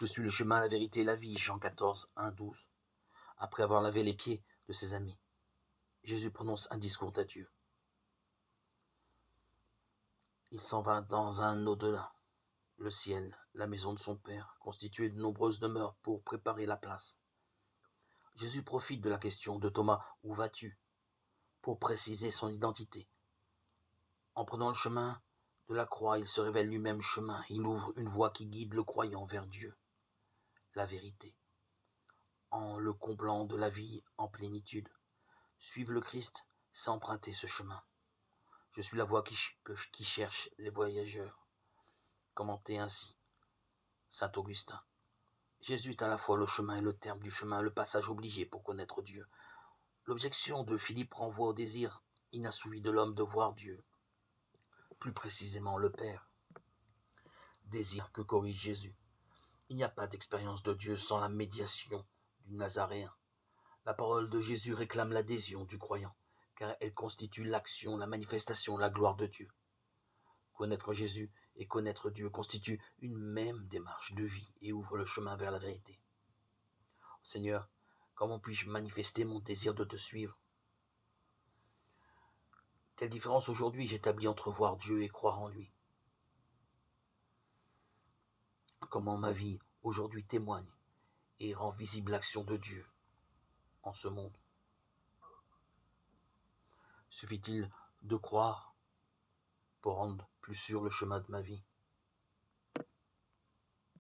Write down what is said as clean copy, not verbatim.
Je suis le chemin, la vérité et la vie, Jean 14, 1, 12. Après avoir lavé les pieds de ses amis, Jésus prononce un discours d'adieu. Il s'en va dans un au-delà, le ciel, la maison de son Père, constituée de nombreuses demeures pour préparer la place. Jésus profite de la question de Thomas « Où vas-tu » pour préciser son identité. En prenant le chemin de la croix, il se révèle lui-même chemin. Il ouvre une voie qui guide le croyant vers Dieu, la vérité. En le comblant de la vie en plénitude, suivre le Christ, c'est emprunter ce chemin. Je suis la voie qui cherche les voyageurs. Commenté ainsi saint Augustin. Jésus est à la fois le chemin et le terme du chemin, le passage obligé pour connaître Dieu. L'objection de Philippe renvoie au désir inassouvi de l'homme de voir Dieu, plus précisément le Père. Désir que corrige Jésus. Il n'y a pas d'expérience de Dieu sans la médiation du Nazaréen. La parole de Jésus réclame l'adhésion du croyant, car elle constitue l'action, la manifestation, la gloire de Dieu. Connaître Jésus et connaître Dieu constituent une même démarche de vie et ouvrent le chemin vers la vérité. Seigneur, comment puis-je manifester mon désir de te suivre? Quelle différence aujourd'hui j'établis entre voir Dieu et croire en lui? Comment ma vie aujourd'hui témoigne et rend visible l'action de Dieu en ce monde? Suffit-il de croire pour rendre plus sûr le chemin de ma vie?